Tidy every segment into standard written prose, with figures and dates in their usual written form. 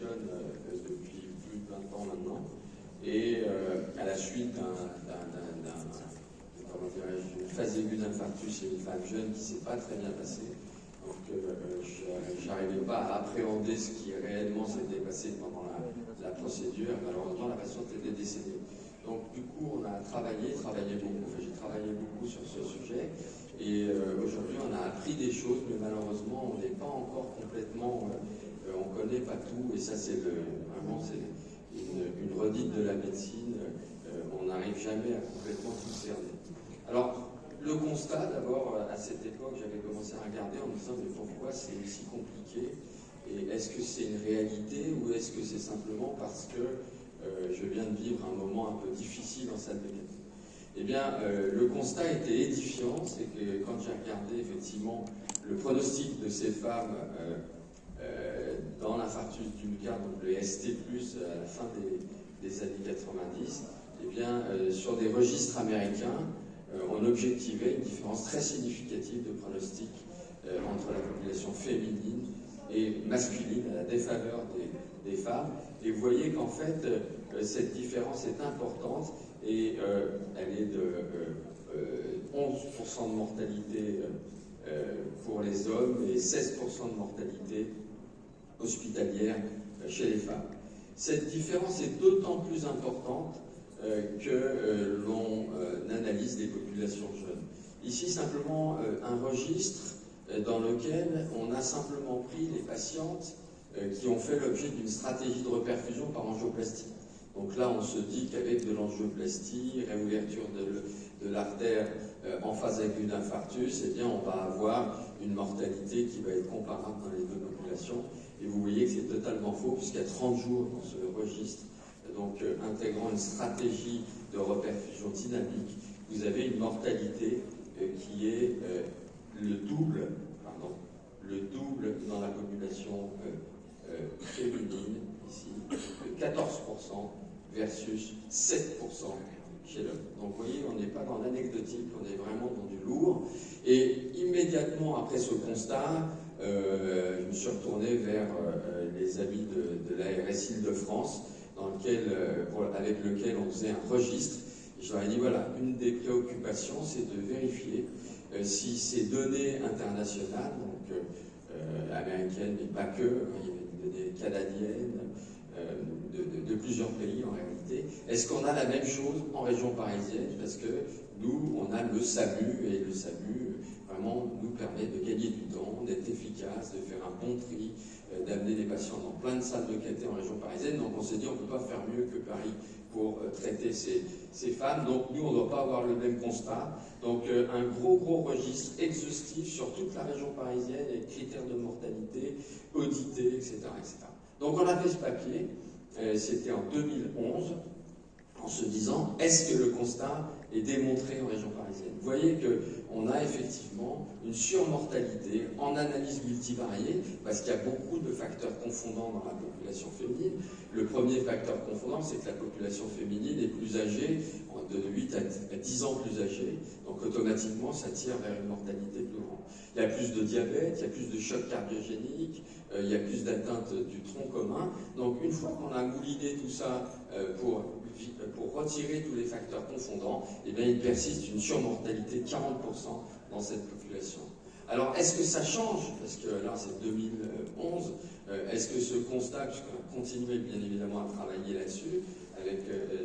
fonctionne depuis plus de 20 ans maintenant, et à la suite d'une phase aiguë d'infarctus chez une femme jeune qui ne s'est pas très bien passée. Donc je n'arrivais pas à appréhender ce qui réellement s'était passé pendant la procédure. Malheureusement, la patiente était décédée. Donc du coup, on a travaillé beaucoup, enfin, j'ai travaillé beaucoup sur ce sujet, et aujourd'hui on a appris des choses, mais malheureusement on n'est pas encore complètement, on ne connaît pas tout, et ça c'est vraiment c'est une redite de la médecine, on n'arrive jamais à complètement tout cerner. Alors, le constat, d'abord, à cette époque, j'avais commencé à regarder en me disant, mais pourquoi c'est aussi compliqué? Et est-ce que c'est une réalité, ou est-ce que c'est simplement parce que je viens de vivre un moment un peu difficile en salle de gâteau? Eh bien, le constat était édifiant, c'est que quand j'ai regardé effectivement le pronostic de ces femmes dans l'infarctus du myocarde, donc le ST+, à la fin des années 90, eh bien, sur des registres américains, on objectivait une différence très significative de pronostic entre la population féminine et masculine, à la défaveur des femmes. Et vous voyez qu'en fait, cette différence est importante, et elle est de 11% de mortalité pour les hommes et 16% de mortalité hospitalière chez les femmes. Cette différence est d'autant plus importante que l'on analyse des populations jeunes. Ici, simplement un registre dans lequel on a simplement pris les patientes qui ont fait l'objet d'une stratégie de reperfusion par angioplastie. Donc là, on se dit qu'avec de l'angioplastie, réouverture de l'artère en phase aiguë d'infarctus, eh bien, on va avoir une mortalité qui va être comparable dans les deux populations. Et vous voyez que c'est totalement faux, puisqu'il y a 30 jours dans ce registre, donc intégrant une stratégie de reperfusion dynamique, vous avez une mortalité qui est le double dans la population féminine, ici, de 14% versus 7% chez l'homme. Donc vous voyez, on n'est pas dans l'anecdotique, on est vraiment dans du lourd. Et immédiatement après ce constat, je me suis retourné vers les amis de la RSI de France, avec lequel on faisait un registre. Et je leur ai dit, voilà, une des préoccupations, c'est de vérifier si ces données internationales, donc américaines, mais pas que, il y avait des données canadiennes, de plusieurs pays en réalité. Est-ce qu'on a la même chose en région parisienne? Parce que nous, on a le SAMU, et le SAMU vraiment nous permet de gagner du temps, d'être efficace, de faire un bon tri, d'amener des patients dans plein de salles de caté en région parisienne. Donc on s'est dit, on ne peut pas faire mieux que Paris pour traiter ces femmes. Donc nous, on ne doit pas avoir le même constat. Donc un gros registre exhaustif sur toute la région parisienne, avec critères de mortalité, audités, etc., etc. Donc on a fait ce papier, c'était en 2011, en se disant, est-ce que le constat est démontré en région parisienne? Vous voyez qu'on a effectivement une surmortalité en analyse multivariée, parce qu'il y a beaucoup de facteurs confondants dans la population féminine. Le premier facteur confondant, c'est que la population féminine est plus âgée, de 8 à 10 ans plus âgée, donc automatiquement ça tire vers une mortalité plus grande. Il y a plus de diabète, il y a plus de choc cardiogénique, il y a plus d'atteinte du tronc commun. Donc une fois qu'on a mouliné tout ça pour retirer tous les facteurs confondants, eh bien il persiste une surmortalité de 40% dans cette population. Alors est-ce que ça change? Parce que là c'est 2011, est-ce que ce constat, puisqu'on a continué bien évidemment à travailler là-dessus, avec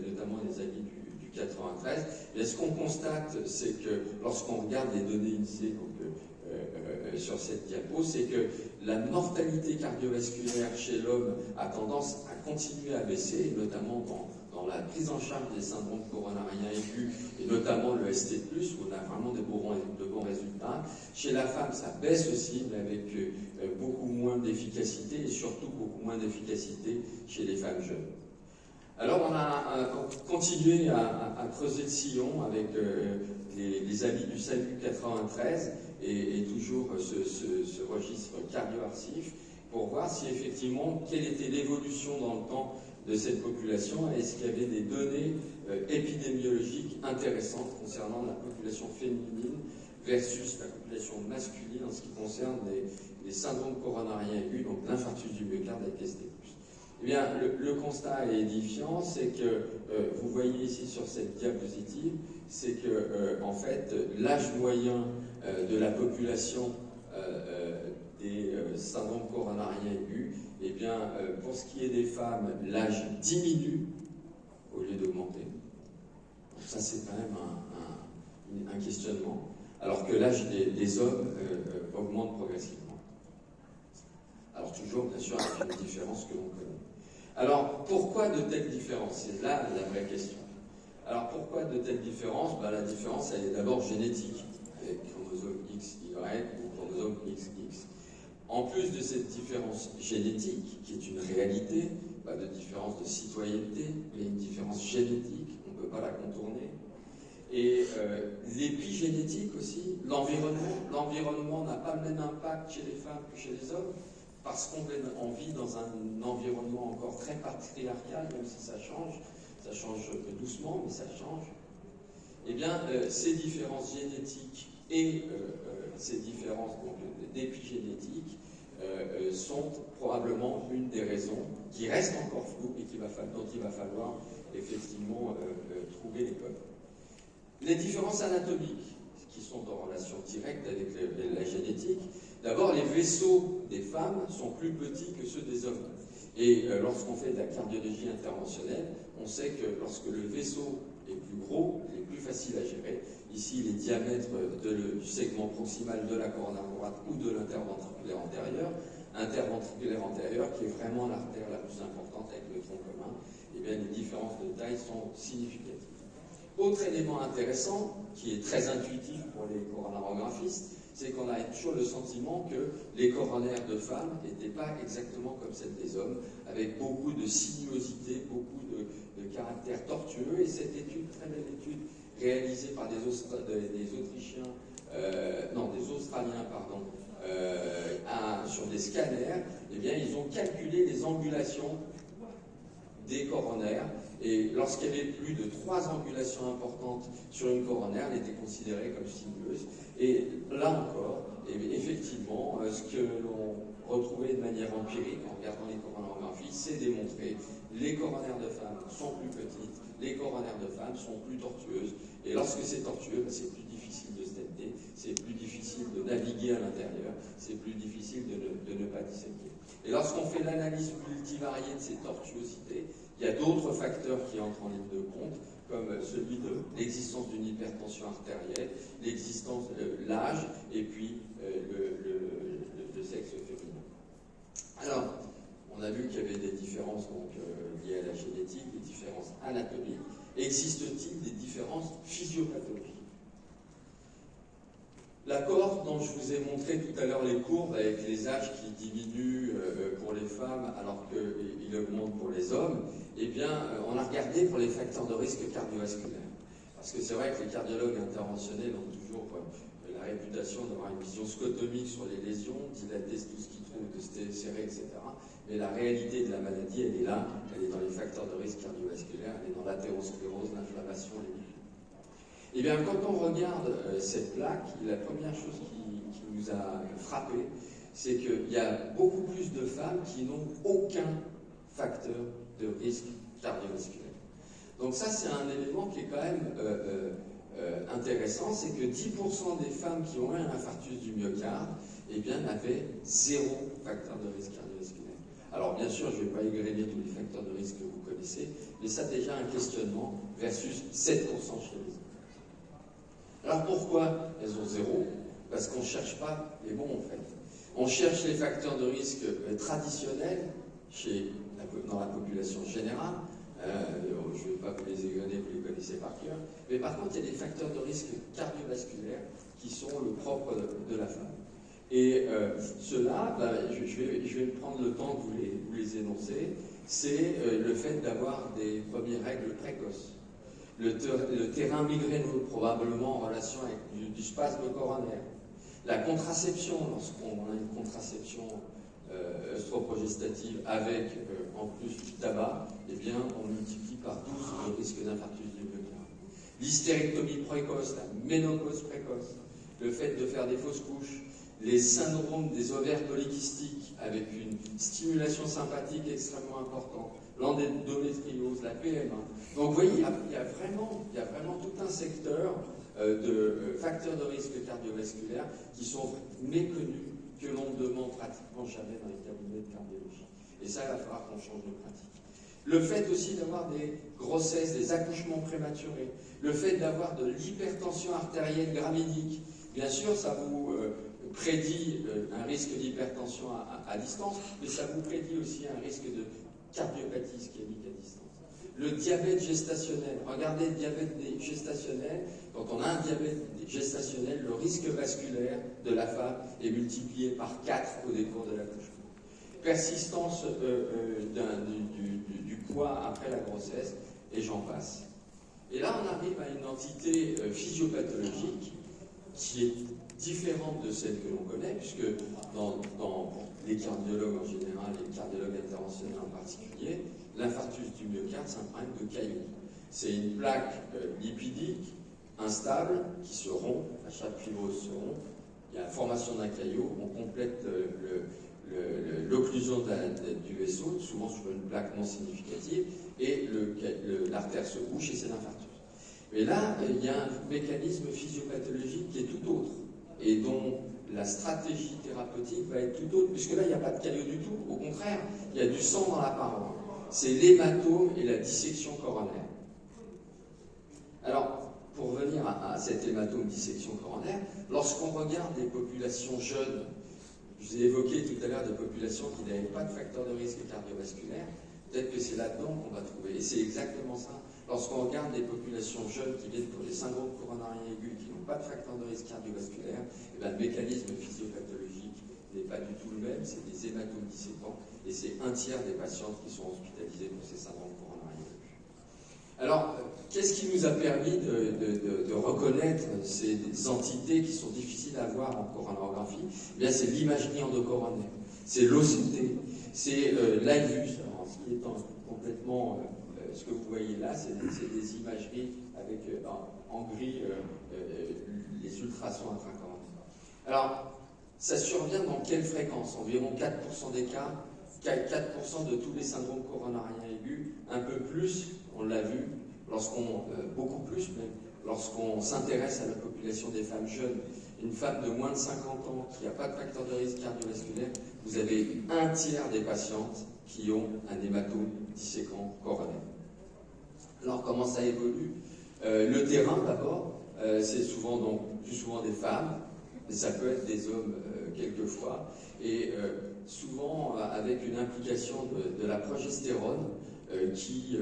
notamment les amis du 93, ce qu'on constate, c'est que lorsqu'on regarde les données INSEE sur cette diapo, c'est que la mortalité cardiovasculaire chez l'homme a tendance à continuer à baisser, notamment dans la prise en charge des syndromes coronariens aigus, et notamment le ST+, où on a vraiment de bons résultats. Chez la femme, ça baisse aussi, mais avec beaucoup moins d'efficacité, et surtout beaucoup moins d'efficacité chez les femmes jeunes. Alors on a continué à creuser le sillon avec les amis du SAMU 93 et toujours ce registre cardio-arcif pour voir si effectivement quelle était l'évolution dans le temps de cette population, est-ce qu'il y avait des données épidémiologiques intéressantes concernant la population féminine versus la population masculine en ce qui concerne les syndromes coronariens aigus, donc l'infarctus du myocarde avec ST+. Eh bien, le constat est édifiant, c'est que, vous voyez ici sur cette diapositive, c'est que, en fait, l'âge moyen de la population des syndromes coronariens aigus, eh bien, pour ce qui est des femmes, l'âge diminue au lieu d'augmenter. Donc ça, c'est quand même un questionnement. Alors que l'âge des hommes augmente progressivement. Alors toujours, bien sûr, avec une différence que l'on connaît. Alors, pourquoi de telles différences? C'est là la vraie question. Alors, pourquoi de telles différences? La différence, elle est d'abord génétique, avec chromosome XY ou chromosome XX. En plus de cette différence génétique, qui est une réalité, pas de différence de citoyenneté, mais une différence génétique, on ne peut pas la contourner. Et l'épigénétique aussi, l'environnement n'a pas le même impact chez les femmes que chez les hommes, parce qu'on vit dans un environnement encore très patriarcal, même si ça change doucement, mais ça change. Eh bien, ces différences génétiques et ces différences d'épigénétique sont probablement une des raisons qui reste encore floue et dont il va falloir effectivement trouver les codes. Les différences anatomiques, qui sont en relation directe avec la génétique, d'abord les vaisseaux des femmes sont plus petits que ceux des hommes. Et lorsqu'on fait de la cardiologie interventionnelle, on sait que lorsque le vaisseau est plus gros, il est plus facile à gérer. Ici, les diamètres du segment proximal de la coronaire droite ou de l'interventriculaire antérieur, qui est vraiment l'artère la plus importante avec le tronc commun, et bien les différences de taille sont significatives. Autre élément intéressant, qui est très intuitif pour les coronarographistes, c'est qu'on a toujours le sentiment que les coronaires de femmes n'étaient pas exactement comme celles des hommes, avec beaucoup de sinuosité, beaucoup de caractères tortueux. Et cette étude, très belle étude, réalisée par des Australiens, sur des scanners, eh bien, ils ont calculé les angulations des coronaires. Et lorsqu'il y avait plus de 3 angulations importantes sur une coronaire, elle était considérée comme sinueuse. Et là encore, effectivement, ce que l'on retrouvait de manière empirique en regardant les coronarographies, c'est démontré. Les coronaires de femmes sont plus petites, les coronaires de femmes sont plus tortueuses. Et lorsque c'est tortueux, c'est plus difficile de stenter, c'est plus difficile de naviguer à l'intérieur, c'est plus difficile de ne pas disséquer. Et lorsqu'on fait l'analyse multivariée de ces tortuosités, il y a d'autres facteurs qui entrent en ligne de compte, comme celui de l'existence d'une hypertension artérielle, l'existence de l'âge et puis le sexe féminin. Alors, on a vu qu'il y avait des différences liées à la génétique, des différences anatomiques. Existe-t-il des différences physiopathologiques? La cohorte dont je vous ai montré tout à l'heure les courbes avec les âges qui diminuent pour les femmes alors qu'ils augmentent pour les hommes, eh bien, on a regardé pour les facteurs de risque cardiovasculaires. Parce que c'est vrai que les cardiologues interventionnels ont toujours la réputation d'avoir une vision scotomique sur les lésions, dilater tout ce qu'ils trouvent, de serrer, etc. Mais la réalité de la maladie, elle est là, elle est dans les facteurs de risque cardiovasculaires, elle est dans l'athérosclérose, l'inflammation, les lipidés. Eh bien, quand on regarde cette plaque, la première chose qui nous a frappé, c'est qu'il y a beaucoup plus de femmes qui n'ont aucun facteur de risque cardiovasculaire. Donc ça, c'est un élément qui est quand même intéressant, c'est que 10% des femmes qui ont eu un infarctus du myocarde, eh bien, avaient 0 facteur de risque cardiovasculaire. Alors, bien sûr, je ne vais pas égrener tous les facteurs de risque que vous connaissez, mais ça, déjà, un questionnement versus 7% chez les hommes. Alors pourquoi elles ont 0? Parce qu'on ne cherche pas les bons en fait. On cherche les facteurs de risque traditionnels dans la population générale. Je ne vais pas vous les égrener, vous les connaissez par cœur. Mais par contre, il y a des facteurs de risque cardiovasculaires qui sont le propre de la femme. Et ceux-là, je vais prendre le temps de vous les énoncer. C'est le fait d'avoir des premières règles précoces. Le terrain migraineux, probablement en relation avec du spasme coronaire. La contraception, lorsqu'on a une contraception œstroprogestative avec, en plus du tabac, eh bien, on multiplie par 12 le risque d'infarctus du myocarde. L'hystérectomie précoce, la ménopause précoce, le fait de faire des fausses couches, les syndromes des ovaires polykystiques avec une stimulation sympathique extrêmement importante, l'endométriose, la PMA. Donc vous voyez, il y a vraiment tout un secteur de facteurs de risque cardiovasculaire qui sont méconnus, que l'on ne demande pratiquement jamais dans les cabinets de cardiologie. Et ça, il va falloir qu'on change de pratique. Le fait aussi d'avoir des grossesses, des accouchements prématurés, le fait d'avoir de l'hypertension artérielle gravidique, bien sûr, ça vous prédit un risque d'hypertension à distance, mais ça vous prédit aussi un risque de cardiopathie ischémique à distance. Le diabète gestationnel, regardez le diabète gestationnel, quand on a un diabète gestationnel, le risque vasculaire de la femme est multiplié par 4 au décours de l'accouchement. Persistance du poids après la grossesse, et j'en passe. Et là, on arrive à une entité physiopathologique qui est différente de celle que l'on connaît, puisque dans les cardiologues en général et les cardiologues interventionnels en particulier, l'infarctus du myocarde, c'est un problème de caillot. C'est une plaque lipidique instable qui se rompt, la chape fibreuse se rompt, il y a la formation d'un caillot, on complète l'occlusion du vaisseau, souvent sur une plaque non significative, et l'artère se bouche et c'est l'infarctus. Mais là, il y a un mécanisme physiopathologique qui est tout autre, et dont la stratégie thérapeutique va être tout autre, puisque là, il n'y a pas de caillot du tout, au contraire, il y a du sang dans la paroi. C'est l'hématome et la dissection coronaire. Alors, pour revenir à cette hématome dissection coronaire, lorsqu'on regarde les populations jeunes, je vous ai évoqué tout à l'heure des populations qui n'avaient pas de facteur de risque cardiovasculaire, peut-être que c'est là-dedans qu'on va trouver, et c'est exactement ça. Lorsqu'on regarde des populations jeunes qui viennent pour des syndromes coronariens aigus, qui n'ont pas de facteur de risque cardiovasculaire, et bien, le mécanisme physiopathologique n'est pas du tout le même, c'est des hématomes disséquants, et c'est un tiers des patientes qui sont hospitalisées pour ces syndromes coronariens aigus. Alors, qu'est-ce qui nous a permis de reconnaître ces entités qui sont difficiles à voir en coronarographie? Eh bien, c'est l'imagerie endocoronaire, c'est l'OCT, c'est l'IVUS, ce qui est complètement... ce que vous voyez là, c'est des imageries avec en gris les ultrasons intracoronaires. Alors, ça survient dans quelle fréquence? Environ 4% des cas, 4% de tous les syndromes coronariens aigus, un peu plus, on l'a vu, beaucoup plus même, lorsqu'on s'intéresse à la population des femmes jeunes. Une femme de moins de 50 ans qui n'a pas de facteur de risque cardiovasculaire, vous avez un tiers des patientes qui ont un hématome disséquant coronaire. Alors comment ça évolue? Le terrain d'abord, c'est souvent plus souvent des femmes, mais ça peut être des hommes quelquefois, et souvent avec une implication de la progestérone qui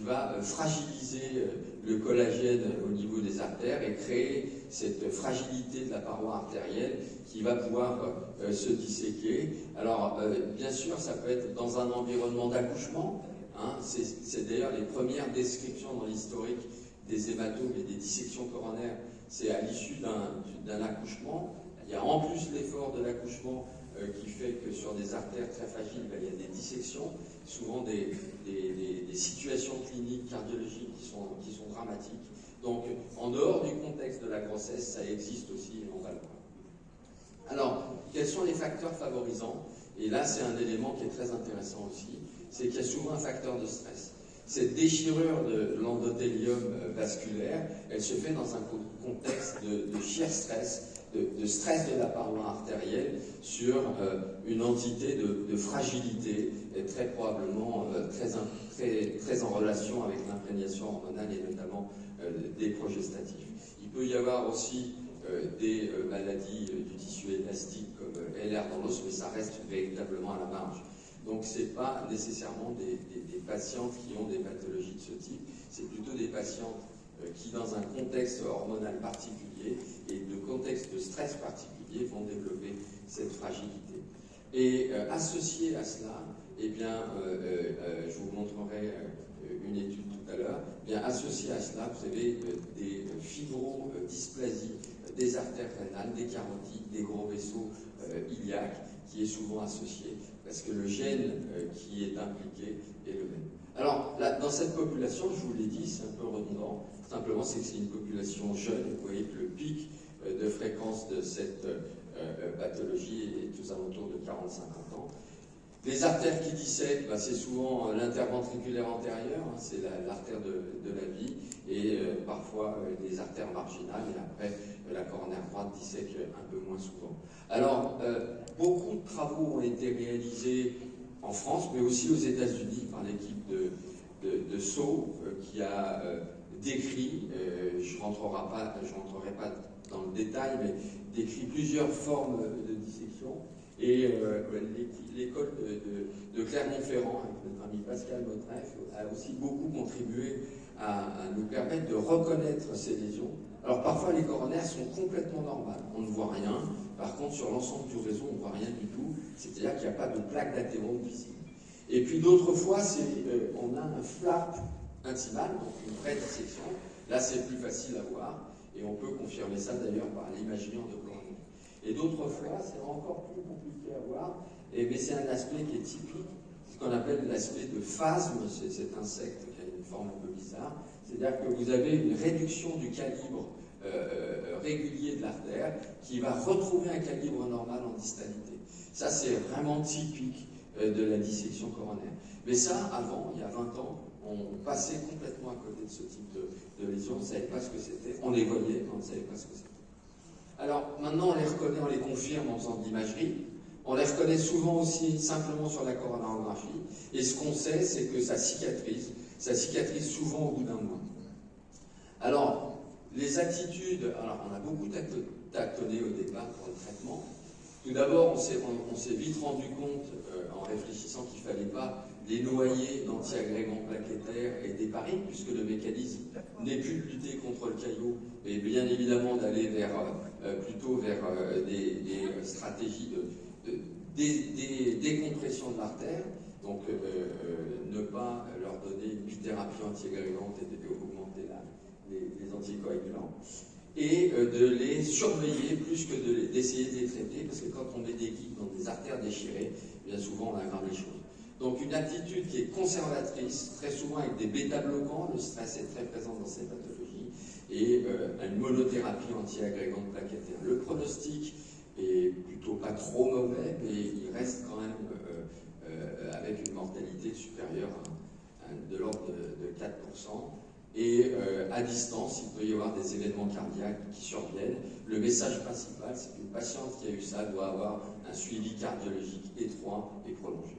va fragiliser le collagène au niveau des artères et créer cette fragilité de la paroi artérielle qui va pouvoir se disséquer. Alors bien sûr, ça peut être dans un environnement d'accouchement. C'est d'ailleurs les premières descriptions dans l'historique des hématomes et des dissections coronaires, c'est à l'issue d'un accouchement. Il y a en plus l'effort de l'accouchement qui fait que sur des artères très fragiles, il y a des dissections, souvent des situations cliniques cardiologiques qui sont dramatiques. Donc, en dehors du contexte de la grossesse, ça existe aussi et on va le voir. Alors, quels sont les facteurs favorisants? Et là, c'est un élément qui est très intéressant aussi, c'est qu'il y a souvent un facteur de stress. Cette déchirure de l'endothélium vasculaire, elle se fait dans un contexte de shear stress, de stress de la paroi artérielle sur une entité de fragilité et très probablement très en relation avec l'imprégnation hormonale et notamment des progestatifs. Il peut y avoir aussi des maladies du tissu élastique comme LR dans l'os, mais ça reste véritablement à la marge. Donc ce n'est pas nécessairement des patientes qui ont des pathologies de ce type, c'est plutôt des patientes qui, dans un contexte hormonal particulier et de contexte de stress particulier, vont développer cette fragilité. Et associé à cela, eh bien, je vous montrerai une étude tout à l'heure, bien associé à cela, vous avez des fibrodysplasies des artères rénales, des carotides, des gros vaisseaux iliaques, qui est souvent associé, parce que le gène qui est impliqué est le même. Alors, là, dans cette population, je vous l'ai dit, c'est un peu redondant, simplement c'est que c'est une population jeune, vous voyez que le pic de fréquence de cette pathologie est aux alentours de 40-50 ans. Les artères qui dissèquent, c'est souvent l'interventriculaire antérieure, hein, c'est l'artère de la vie, et parfois les artères marginales, et après la coronaire droite dissèque un peu moins souvent. Alors, beaucoup de travaux ont été réalisés en France, mais aussi aux États-Unis par l'équipe de Sceaux, qui a décrit, je ne rentrerai pas dans le détail, mais décrit plusieurs formes de dissection. Et l'école de Clermont-Ferrand, avec notre ami Pascal Motreff, a aussi beaucoup contribué à nous permettre de reconnaître ces lésions. Alors parfois les coronaires sont complètement normales, on ne voit rien. Par contre sur l'ensemble du réseau on ne voit rien du tout, c'est-à-dire qu'il n'y a pas de plaque d'athérome visible. Et puis d'autres fois on a un flap intimal, donc une vraie dissection. Là c'est plus facile à voir et on peut confirmer ça d'ailleurs par l'imagerie de coronaire. Et d'autres fois c'est encore plus compliqué à voir, mais c'est un aspect qui est typique, ce qu'on appelle l'aspect de phasme, c'est cet insecte qui a une forme un peu bizarre. C'est-à-dire que vous avez une réduction du calibre régulier de l'artère qui va retrouver un calibre normal en distalité. Ça, c'est vraiment typique de la dissection coronaire. Mais ça, avant, il y a 20 ans, on passait complètement à côté de ce type de lésion. On ne savait pas ce que c'était. On les voyait, mais on ne savait pas ce que c'était. Alors, maintenant, on les reconnaît, on les confirme en faisant de l'imagerie. On les reconnaît souvent aussi simplement sur la coronarographie. Et ce qu'on sait, c'est que ça cicatrise. Ça cicatrise souvent au bout d'un mois. Alors, les attitudes, alors on a beaucoup tâtonné au départ pour le traitement. Tout d'abord, on s'est vite rendu compte, en réfléchissant qu'il ne fallait pas les noyer d'anti-agrégants plaquettaires et d'héparine, puisque le mécanisme n'est plus de lutter contre le caillot, mais bien évidemment d'aller plutôt vers des stratégies de décompression de l'artère. Donc, ne pas leur donner une thérapie anti-agrégante et augmenter les anticoagulants. Et de les surveiller plus que d'essayer de les traiter, parce que quand on met des guides dans des artères déchirées, bien souvent on aggrave les choses. Donc une attitude qui est conservatrice, très souvent avec des bêta-bloquants, le stress est très présent dans ces pathologies, et une monothérapie anti-agrégante plaquettaire. Le pronostic est plutôt pas trop mauvais, mais il reste quand même avec une mortalité supérieure de l'ordre de 4%. Et à distance, il peut y avoir des événements cardiaques qui surviennent. Le message principal, c'est qu'une patiente qui a eu ça doit avoir un suivi cardiologique étroit et prolongé.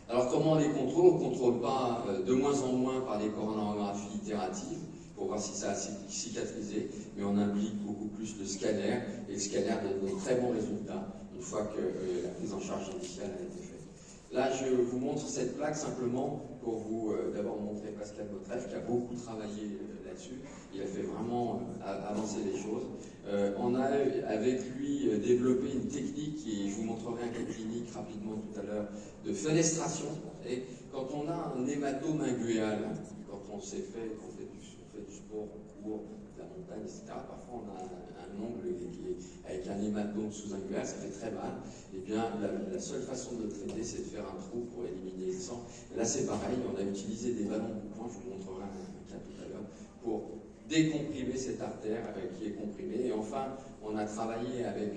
Alors comment on les contrôle? On ne contrôle pas de moins en moins par les coronarographies itératives pour voir si ça a cicatrisé, mais on implique beaucoup plus le scanner, et le scanner donne de très bons résultats une fois que la prise en charge initiale a été faite. Là, je vous montre cette plaque simplement pour vous d'abord montrer Pascal Motreff qui a beaucoup travaillé là-dessus. Il a fait vraiment avancer les choses. On a avec lui développé une technique qui, je vous montrerai un cas clinique rapidement tout à l'heure, de fenestration. Et quand on a un hématome inguéal, quand on fait du sport, on court, de la montagne, etc., parfois on a un ongle avec un hématome sous-inguéal, ça fait très mal. Eh bien, la seule façon de le traiter, c'est de faire un trou pour éliminer le sang. Et là, c'est pareil, on a utilisé des ballons coupants, je vous montrerai un cas tout à l'heure, pour décomprimer cette artère qui est comprimée. Et enfin, on a travaillé avec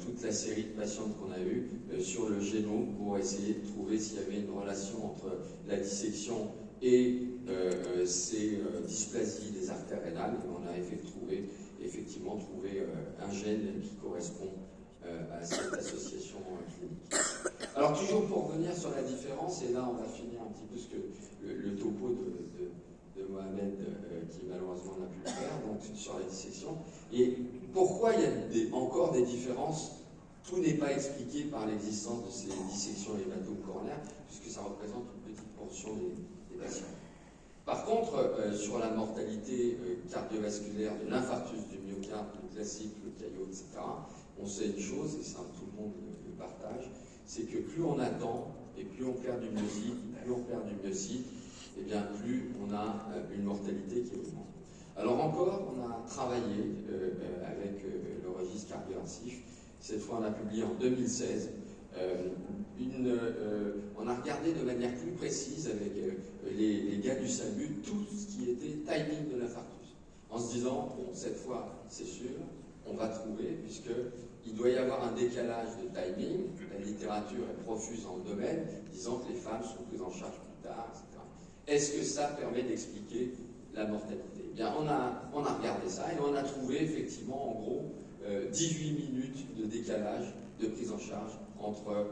toute la série de patientes qu'on a eues sur le génome pour essayer de trouver s'il y avait une relation entre la dissection et ces dysplasies des artères rénales. Et on a effectivement trouvé un gène qui correspond à cette association clinique. Alors toujours pour revenir sur la différence, et là on va finir un petit peu le topo de Mohamed qui malheureusement n'a pu le faire, donc sur la dissection. Et pourquoi il y a encore des différences? Tout n'est pas expliqué par l'existence de ces dissections hématomes coronaires, puisque ça représente une petite portion des patients. Par contre, sur la mortalité cardiovasculaire de l'infarctus du myocarde, le classique, le caillot, etc., on sait une chose, et ça tout le monde le partage, c'est que plus on attend, et plus on perd du myocyte, et bien plus on a une mortalité qui augmente. Alors encore, on a travaillé avec le registre cardiovasculaire. Cette fois, on a publié en 2016. On a regardé de manière plus précise avec les gars du SAMU tout ce qui était timing de l'infarctus. En se disant, bon, cette fois, c'est sûr, on va trouver, puisqu'il doit y avoir un décalage de timing. La littérature est profuse dans le domaine, disant que les femmes sont prises en charge plus tard, etc. Est-ce que ça permet d'expliquer la mortalité? Eh bien, on a regardé ça et on a trouvé effectivement, en gros, 18 minutes de décalage de prise en charge entre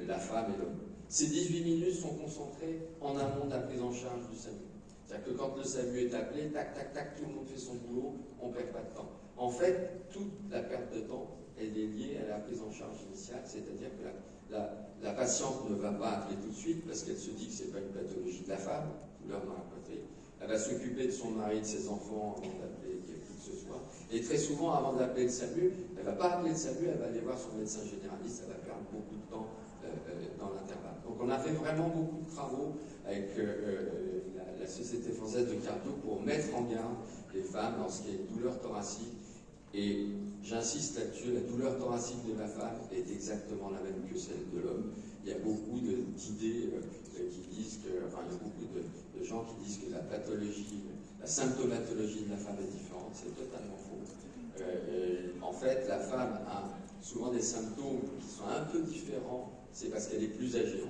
la femme et l'homme. Ces 18 minutes sont concentrées en amont de la prise en charge du SAMU. C'est-à-dire que quand le SAMU est appelé, tac, tac, tac, tout le monde fait son boulot, on ne perd pas de temps. En fait, toute la perte de temps, elle est liée à la prise en charge initiale, c'est-à-dire que la patiente ne va pas appeler tout de suite parce qu'elle se dit que ce n'est pas une pathologie de la femme, douleur dans la poitrine. Elle va s'occuper de son mari, de ses enfants avant d'appeler qui que ce soit. Et très souvent, avant d'appeler le SAMU, elle ne va pas appeler le SAMU, elle va aller voir son médecin généraliste, elle va perdre beaucoup de temps dans l'intervalle. Donc on a fait vraiment beaucoup de travaux avec la Société française de cardio pour mettre en garde les femmes lorsqu'il y a une douleur thoracique. Et j'insiste là-dessus, la douleur thoracique de la femme est exactement la même que celle de l'homme. Il y a beaucoup d'idées qui disent que, enfin, il y a beaucoup de gens qui disent que la pathologie, la symptomatologie de la femme est différente. C'est totalement faux. En fait, la femme a souvent des symptômes qui sont un peu différents, c'est parce qu'elle est plus âgée.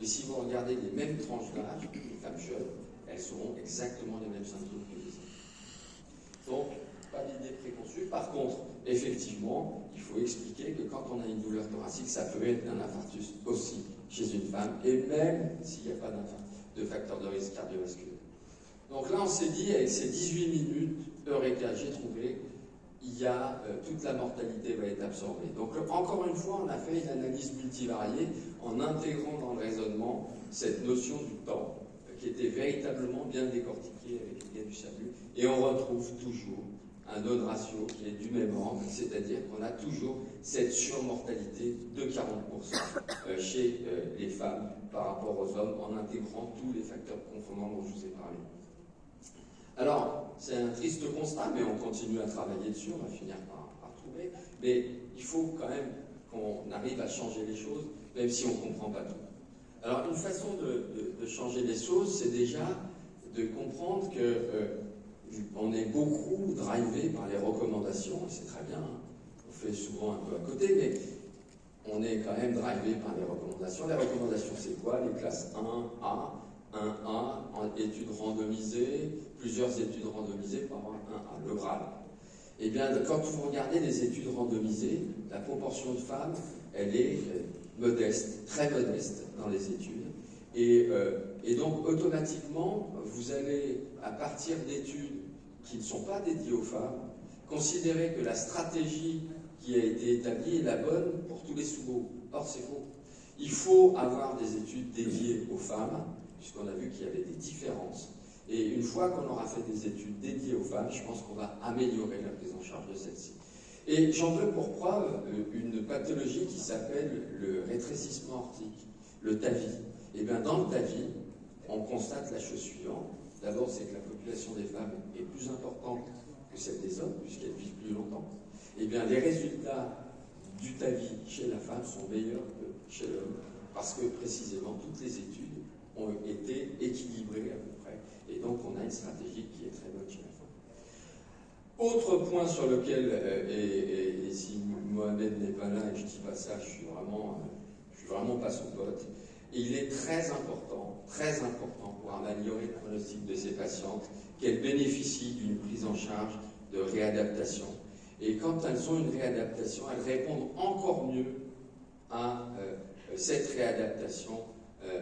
Mais si vous regardez les mêmes tranches d'âge, les femmes jeunes, elles auront exactement les mêmes symptômes que les hommes. Donc, pas d'idée préconçue. Par contre, effectivement, il faut expliquer que quand on a une douleur thoracique, ça peut être un infarctus aussi chez une femme, et même s'il n'y a pas de facteur de risque cardiovasculaire. Donc là, on s'est dit, avec ces 18 minutes, Eureka, j'ai trouvé, il y a toute la mortalité va être absorbée. Donc encore une fois, on a fait une analyse multivariée en intégrant dans le raisonnement cette notion du temps, qui était véritablement bien décortiquée avec l'idée du SAMU, et on retrouve toujours un odds ratio qui est du même ordre, c'est-à-dire qu'on a toujours cette surmortalité de 40% chez les femmes par rapport aux hommes, en intégrant tous les facteurs confondants dont je vous ai parlé. Alors, c'est un triste constat, mais on continue à travailler dessus, on va finir par trouver, mais il faut quand même qu'on arrive à changer les choses, même si on ne comprend pas tout. Alors, une façon de changer les choses, c'est déjà de comprendre que on est beaucoup drivé par les recommandations, et c'est très bien, hein. On fait souvent un peu à côté, mais on est quand même drivé par les recommandations. Les recommandations, c'est quoi? Les classes 1A, 1A, études randomisées, plusieurs études randomisées par un 1A, le Graal. Eh bien, quand vous regardez les études randomisées, la proportion de femmes, elle est modeste, très modeste dans les études. Et donc, automatiquement, vous allez, à partir d'études qui ne sont pas dédiées aux femmes, considérer que la stratégie qui a été établie est la bonne pour tous les sous-groupes. Or, c'est faux. Il faut avoir des études dédiées aux femmes, puisqu'on a vu qu'il y avait des différences. Et une fois qu'on aura fait des études dédiées aux femmes, je pense qu'on va améliorer la prise en charge de celles-ci. Et j'en veux pour preuve une pathologie qui s'appelle le rétrécissement aortique, le TAVI. Et bien, dans le TAVI, on constate la chose suivante. D'abord, c'est que la population des femmes est plus importante que celle des hommes, puisqu'elles vivent plus longtemps. Et bien, les résultats du TAVI chez la femme sont meilleurs que chez l'homme, parce que précisément toutes les études ont été équilibrées à peu près. Et donc, on a une stratégie qui est très bonne chez la femme. Autre point sur lequel, et si Mohamed n'est pas là et que je ne dis pas ça, je suis vraiment pas son pote. Et il est très important pour améliorer le pronostic de ces patientes qu'elles bénéficient d'une prise en charge de réadaptation. Et quand elles ont une réadaptation, elles répondent encore mieux à cette réadaptation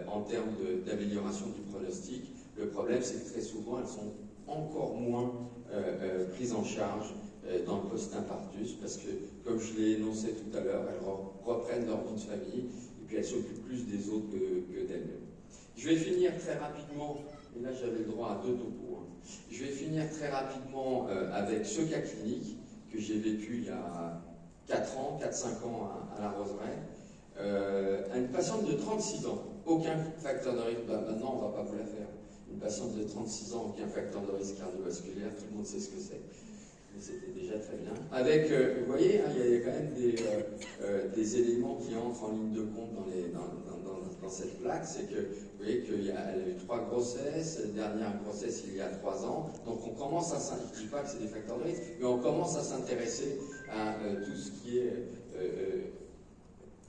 en termes d'amélioration du pronostic. Le problème, c'est que très souvent, elles sont encore moins prises en charge dans le post-infarctus, parce que, comme je l'ai énoncé tout à l'heure, elles reprennent leur vie de famille, et puis elles s'occupent plus des autres que d'elles-mêmes. Je vais finir très rapidement, et là j'avais le droit à 2 topos, hein. Je vais finir très rapidement avec ce cas clinique que j'ai vécu il y a 4 ans, 4-5 ans à la Roseraie. Une patiente de 36 ans, aucun facteur de risque, maintenant on ne va pas vous la faire. Une patiente de 36 ans, aucun facteur de risque cardiovasculaire, tout le monde sait ce que c'est. Mais c'était déjà très bien. Avec, vous voyez, hein, il y a quand même des éléments qui entrent en ligne de compte dans cette plaque, c'est que vous voyez qu'elle a eu 3 grossesses, dernière grossesse il y a 3 ans, donc on commence à s'intéresser, je ne dis pas que c'est des facteurs de risque, mais on commence à s'intéresser à tout ce qui est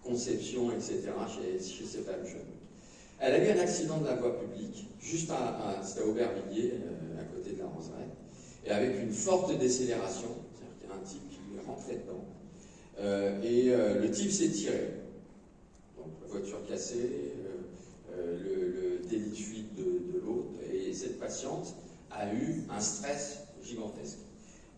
conception, etc. chez ces femmes jeunes. Elle a eu un accident de la voie publique, juste c'était à Aubervilliers, à côté de la Roseraie, et avec une forte décélération, c'est-à-dire qu'il y a un type qui lui est rentré dedans, le type s'est tiré. Donc la voiture cassée, le délit de fuite de l'autre, et cette patiente a eu un stress gigantesque,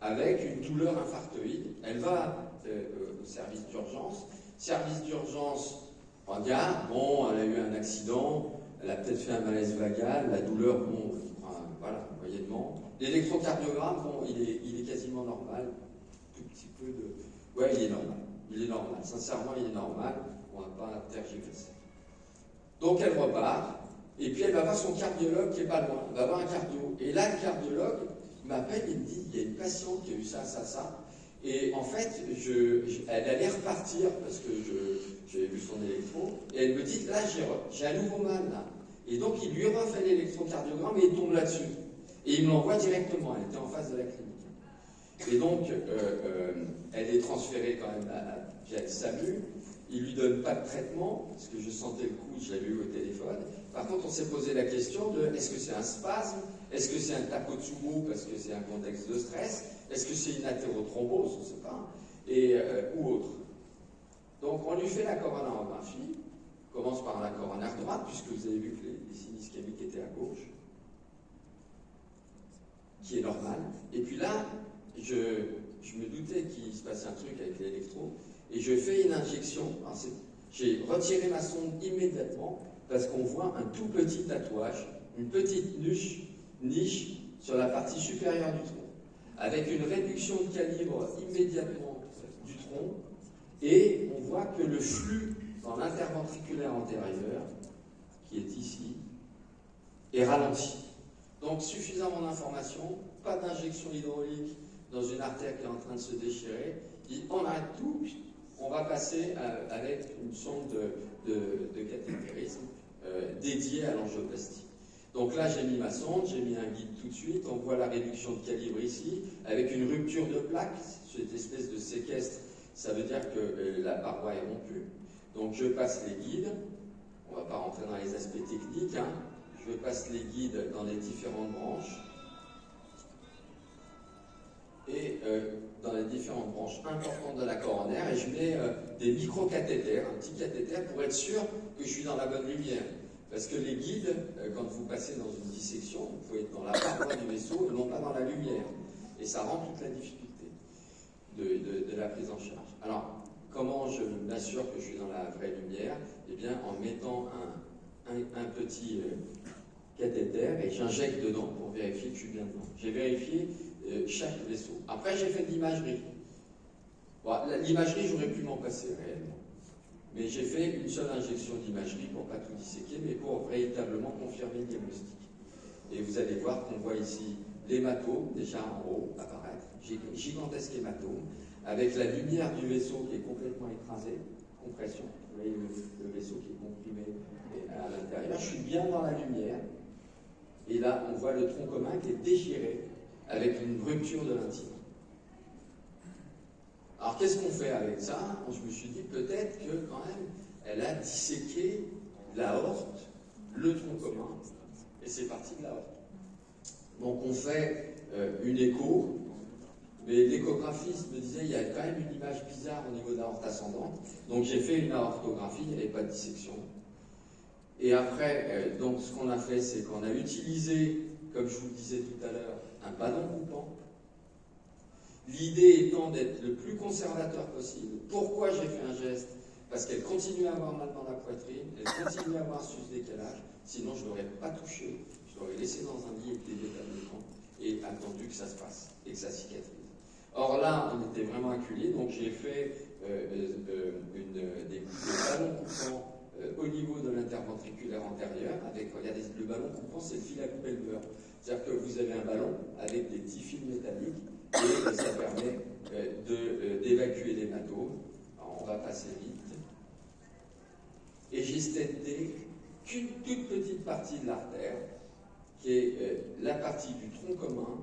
avec une douleur infarctoïde. Elle va au service d'urgence. Service d'urgence, regarde, bon, elle a eu un accident, elle a peut-être fait un malaise vagal, la douleur, bon, voilà, moyennement. L'électrocardiogramme, bon, il est quasiment normal, tout petit peu de... Ouais, il est normal, sincèrement, il est normal, on ne va pas tergiverser. Donc elle repart, et puis elle va voir son cardiologue qui est pas loin, elle va voir un cardio, et là, le cardiologue m'appelle et me dit, il y a une patiente qui a eu ça, et en fait, elle allait repartir parce que j'avais vu son électro, et elle me dit, là, j'ai un nouveau mal, là. Et donc, il lui refait l'électrocardiogramme et il tombe là-dessus. Et il me l'envoie directement, elle était en face de la clinique. Et donc, elle est transférée quand même via le SAMU. Il ne lui donne pas de traitement, parce que je sentais le coup, je l'avais eu au téléphone. Par contre, on s'est posé la question de, est-ce que c'est un spasme? Est-ce que c'est un Takotsubo parce que c'est un contexte de stress? Est-ce que c'est une athérothrombose? On ne sait pas. Ou autre. Donc, on lui fait la coronarographie. On commence par la coronaire droite, puisque vous avez vu que les signes ischémiques étaient à gauche, qui est normal. Et puis là, je me doutais qu'il se passait un truc avec l'électro, et je fais une injection. J'ai retiré ma sonde immédiatement, parce qu'on voit un tout petit tatouage, une petite niche sur la partie supérieure du tronc, avec une réduction de calibre immédiatement du tronc, et on voit que le flux dans l'interventriculaire antérieur, qui est ici, est ralenti. Donc suffisamment d'informations, pas d'injection hydraulique dans une artère qui est en train de se déchirer, on arrête tout, on va passer avec une sonde de cathétérisme dédiée à l'angioplastie. Donc là, j'ai mis ma sonde, j'ai mis un guide tout de suite, on voit la réduction de calibre ici, avec une rupture de plaque, cette espèce de séquestre, ça veut dire que la paroi est rompue. Donc je passe les guides, on ne va pas rentrer dans les aspects techniques, hein. Je passe les guides dans les différentes branches, et dans les différentes branches importantes de la coronaire, et je mets des micro-cathéters, un petit cathéter, pour être sûr que je suis dans la bonne lumière. Parce que les guides, quand vous passez dans une dissection, vous pouvez être dans la paroi du vaisseau et non pas dans la lumière. Et ça rend toute la difficulté de la prise en charge. Alors, comment je m'assure que je suis dans la vraie lumière? Eh bien, en mettant un petit cathéter et j'injecte dedans pour vérifier que je suis bien dedans. J'ai vérifié chaque vaisseau. Après, j'ai fait de l'imagerie. Bon, l'imagerie, j'aurais pu m'en passer réellement. Mais j'ai fait une seule injection d'imagerie pour pas tout disséquer, mais pour véritablement confirmer le diagnostic. Et vous allez voir qu'on voit ici l'hématome, déjà en haut, apparaître, gigantesque hématome, avec la lumière du vaisseau qui est complètement écrasée, compression. Vous voyez le vaisseau qui est comprimé à l'intérieur. Je suis bien dans la lumière. Et là, on voit le tronc commun qui est déchiré avec une rupture de l'intime. Alors, qu'est-ce qu'on fait avec ça? Je me suis dit peut-être que, quand même, elle a disséqué l'aorte, le tronc commun, et c'est parti de l'aorte. Donc, on fait une écho, mais l'échographiste me disait il y a quand même une image bizarre au niveau de l'aorte ascendante. Donc, j'ai fait une aortographie, il n'y avait pas de dissection. Et après, donc, ce qu'on a fait, c'est qu'on a utilisé, comme je vous le disais tout à l'heure, un ballon coupant. L'idée étant d'être le plus conservateur possible. Pourquoi j'ai fait un geste? Parce qu'elle continue à avoir mal dans la poitrine, elle continue à avoir ce décalage, sinon je ne l'aurais pas touché, je l'aurais laissé dans un lit avec des médicaments et attendu que ça se passe et que ça cicatrise. Or là, on était vraiment acculés, donc j'ai fait des ballons coupants au niveau de l'interventriculaire antérieur, avec, regardez, le ballon coupant, c'est le fil à couper le beurre. C'est-à-dire que vous avez un ballon avec des petits fils métalliques, et ça permet d'évacuer l'hématome. On va passer vite. Et j'ai stenté qu'une toute petite partie de l'artère, qui est la partie du tronc commun,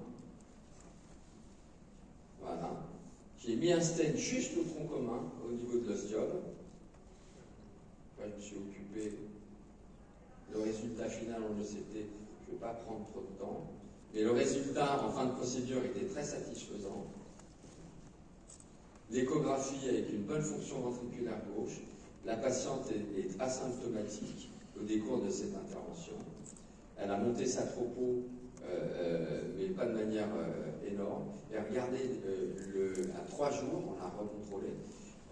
voilà. J'ai mis un stent juste au tronc commun, au niveau de l'ostium. Enfin, je me suis occupé. Le résultat final, on le sait, je ne vais pas prendre trop de temps. Mais le résultat, en fin de procédure, était très satisfaisant. L'échographie avec une bonne fonction ventriculaire gauche. La patiente est asymptomatique au décours de cette intervention. Elle a monté sa tropo, mais pas de manière énorme. Et regardez, à 3 jours, on l'a recontrôlé,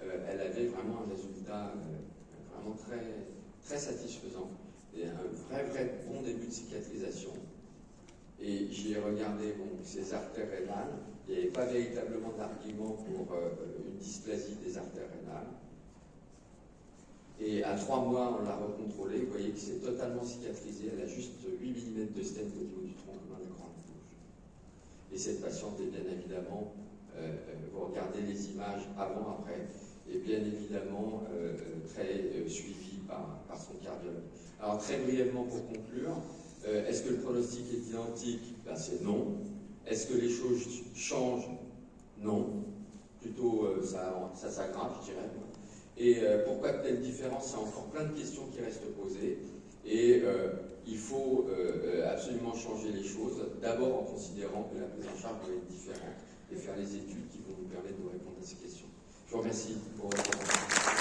elle avait vraiment un résultat vraiment très, très satisfaisant. Et un vrai bon début de cicatrisation. Et j'y ai regardé ses artères rénales. Il n'y avait pas véritablement d'argument pour une dysplasie des artères rénales. Et à 3 mois, on l'a recontrôlé. Vous voyez que c'est totalement cicatrisé. Elle a juste 8 mm de stent au niveau du tronc commun de la grande bouche. Et cette patiente est bien évidemment, vous regardez les images avant, après, et bien évidemment très suivie par son cardiologue. Alors très brièvement pour conclure, est-ce que le pronostic est identique? Ben, c'est non. Est-ce que les choses changent? Non. Plutôt ça s'aggrave, je dirais. Et pourquoi de telles différences? Il y a encore plein de questions qui restent posées. Et il faut absolument changer les choses, d'abord en considérant que la prise en charge doit être différente et faire les études qui vont nous permettre de répondre à ces questions. Je vous remercie pour votre attention.